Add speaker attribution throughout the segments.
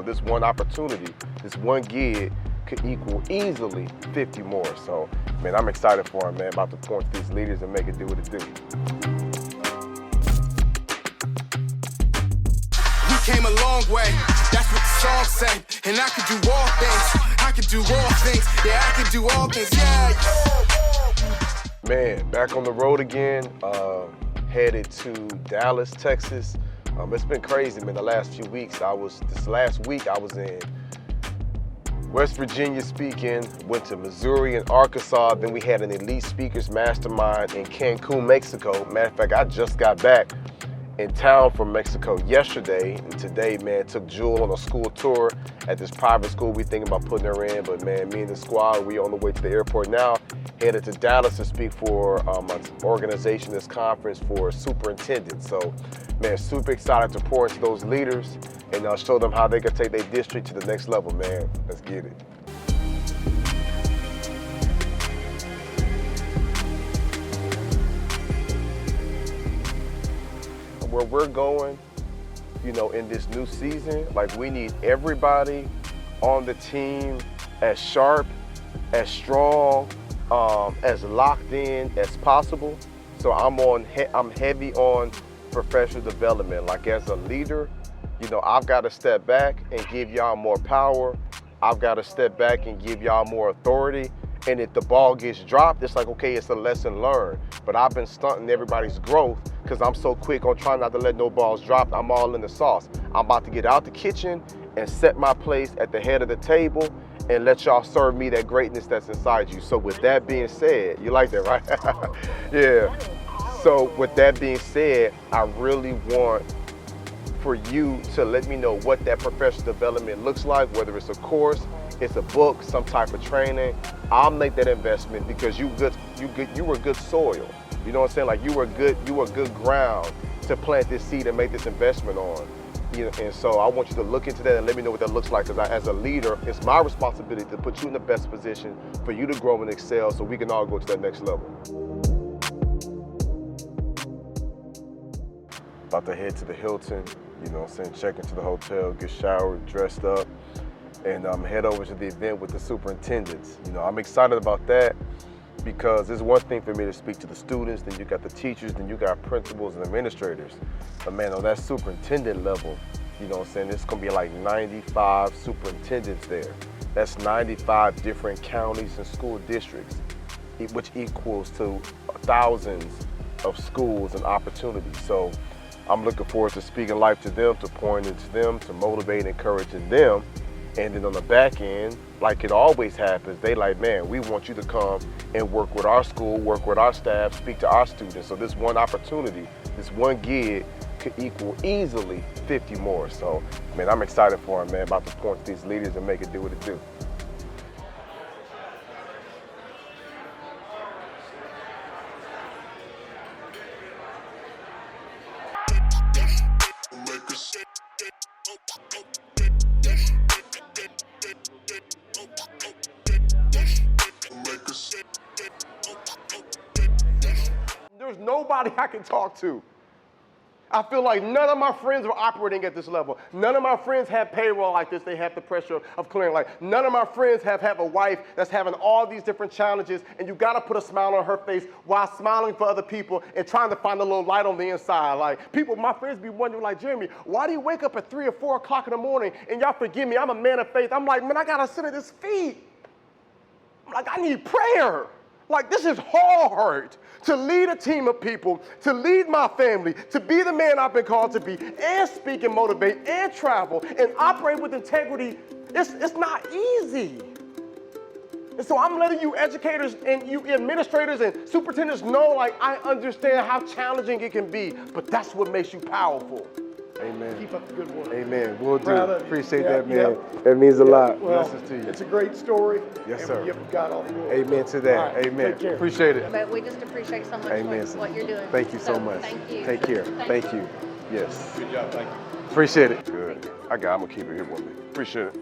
Speaker 1: this one opportunity, this one gig could equal easily 50 more. So, man, I'm excited for him, man, about to point to these leaders and make it do what it do.
Speaker 2: We came a long way, that's what the song say. And I can do all things, I can do all things, yeah, I can do all things, yeah.
Speaker 1: Man, back on the road again, headed to Dallas, Texas. It's been crazy, man, the last few weeks. This last week I was in West Virginia speaking, went to Missouri and Arkansas, then we had an elite speakers mastermind in Cancun, Mexico. Matter of fact, I just got back in town from Mexico yesterday, and today, man, took Jewel on a school tour at this private school we thinking about putting her in, but man, me and the squad, we on the way to the airport now, headed to Dallas to speak for an organization, this conference for superintendents. So, man, super excited to pour into those leaders and show them how they can take their district to the next level, man. Let's get it. Where we're going, in this new season, like we need everybody on the team as sharp, as strong, as locked in as possible. So I'm heavy on professional development. Like as a leader, I've got to step back and give y'all more power. I've got to step back and give y'all more authority. And if the ball gets dropped, it's like, okay, it's a lesson learned. But I've been stunting everybody's growth because I'm so quick on trying not to let no balls drop. I'm all in the sauce. I'm about to get out the kitchen and set my place at the head of the table and let y'all serve me that greatness that's inside you. So with that being said, you like that, right? Yeah. So with that being said, I really want for you to let me know what that professional development looks like, whether it's a course, it's a book, some type of training. I'll make that investment because you were good soil. You know what I'm saying? Like you were good ground to plant this seed and make this investment on. And so I want you to look into that and let me know what that looks like, because as a leader, it's my responsibility to put you in the best position for you to grow and excel so we can all go to that next level. About to head to the Hilton, check into the hotel, get showered, dressed up, and head over to the event with the superintendents. I'm excited about that because it's one thing for me to speak to the students, then you got the teachers, then you got principals and administrators. But man, on that superintendent level, it's gonna be like 95 superintendents there. That's 95 different counties and school districts, which equals to thousands of schools and opportunities. So I'm looking forward to speaking life to them, to pouring into them, to motivate and encouraging them. And then on the back end, like it always happens, they like, man, we want you to come and work with our school, work with our staff, speak to our students. So this one opportunity, this one gig could equal easily 50 more. So, man, I'm excited for them, man, about to point to these leaders and make it do what it do. There's nobody I can talk to. I feel like none of my friends are operating at this level. None of my friends have payroll like this. They have the pressure of clearing. Like none of my friends have a wife that's having all these different challenges, and you gotta put a smile on her face while smiling for other people and trying to find a little light on the inside. Like people, my friends be wondering, like, Jeremy, why do you wake up at 3 or 4 o'clock in the morning? And y'all forgive me, I'm a man of faith. I'm like, man, I gotta sit at his feet. I'm like, I need prayer. Like, this is hard to lead a team of people, to lead my family, to be the man I've been called to be, and speak and motivate, and travel, and operate with integrity. It's not easy. And so I'm letting you educators and you administrators and superintendents know, like, I understand how challenging it can be, but that's what makes you powerful. Amen.
Speaker 3: Keep up the good work.
Speaker 1: Amen. We'll do.
Speaker 3: Appreciate
Speaker 1: that, man. It means a lot.
Speaker 3: Well,
Speaker 1: blessings to you.
Speaker 3: It's a great story.
Speaker 1: Yes, sir.
Speaker 3: You've got all the glory.
Speaker 1: Amen to that.
Speaker 3: Right,
Speaker 1: Amen.
Speaker 3: take care.
Speaker 1: Appreciate it.
Speaker 4: But we just appreciate so much what you're doing.
Speaker 1: Thank you so much.
Speaker 4: Thank you.
Speaker 1: Take care. Thank you. Yes.
Speaker 3: Good job. Thank you.
Speaker 1: Appreciate it. Good. I'm gonna keep it here with me. Appreciate it.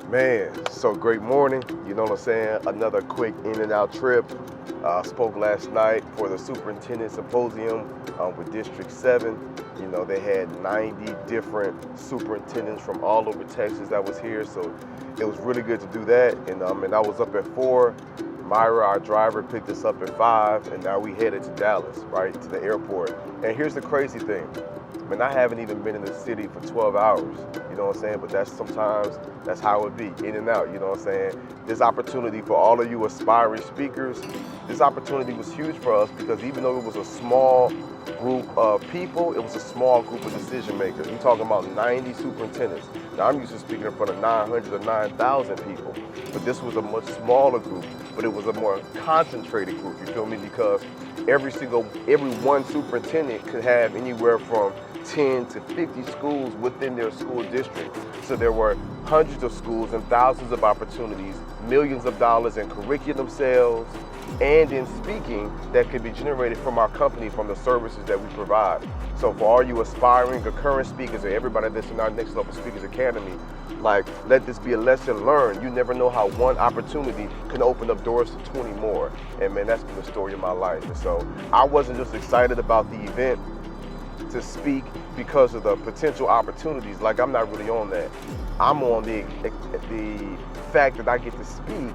Speaker 1: Man, so great morning. You know what I'm saying? Another quick in and out trip. Spoke last night for the Superintendent Symposium with District 7. You know, they had 90 different superintendents from all over Texas that was here, so it was really good to do that. And I was up at 4. Myra, our driver, picked us up at 5, and now we headed to Dallas, right, to the airport. And here's the crazy thing. I mean, I haven't even been in the city for 12 hours, you know what I'm saying? But that's how it be, in and out, you know what I'm saying? This opportunity for all of you aspiring speakers, this opportunity was huge for us because even though it was a small group of people, it was a small group of decision makers. We're talking about 90 superintendents. Now, I'm used to speaking in front of 900 or 9,000 people, but this was a much smaller group, but it was a more concentrated group, you feel me? Because every one superintendent could have anywhere from 10 to 50 schools within their school district. So there were hundreds of schools and thousands of opportunities, millions of dollars in curriculum sales and in speaking that could be generated from our company, from the services that we provide. So for all you aspiring or current speakers and everybody that's in our Next Level Speakers Academy, like, let this be a lesson learned. You never know how one opportunity can open up doors to 20 more. And man, that's been the story of my life. And so I wasn't just excited about the event to speak because of the potential opportunities. Like, I'm not really on that. I'm on the fact that I get to speak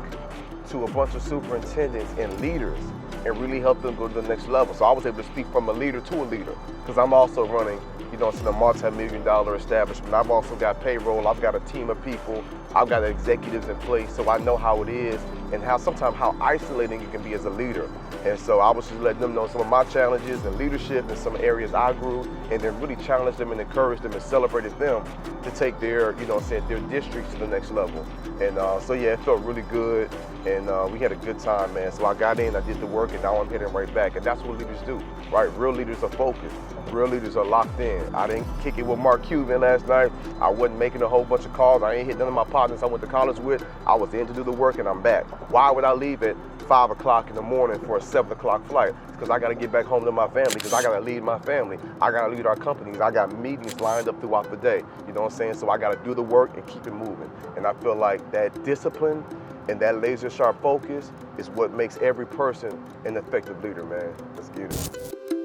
Speaker 1: to a bunch of superintendents and leaders and really help them go to the next level. So I was able to speak from a leader to a leader because I'm also running, you know, it's a multi-million-dollar establishment. I've also got payroll. I've got a team of people. I've got executives in place, so I know how it is and sometimes how isolating it can be as a leader. And so I was just letting them know some of my challenges in leadership in some areas I grew, and then really challenged them and encouraged them and celebrated them to take their, you know, their districts to the next level. And so yeah, it felt really good, and we had a good time, man. So I got in, I did the work, and now I'm heading right back. And that's what leaders do, right? Real leaders are focused. Real leaders are locked in. I didn't kick it with Mark Cuban last night. I wasn't making a whole bunch of calls. I ain't hit none of my partners I went to college with. I was in to do the work, and I'm back. Why would I leave at 5 o'clock in the morning for a 7 o'clock flight? It's because I got to get back home to my family, because I got to lead my family. I got to lead our companies. I got meetings lined up throughout the day. You know what I'm saying? So I got to do the work and keep it moving. And I feel like that discipline and that laser sharp focus is what makes every person an effective leader, man. Let's get it.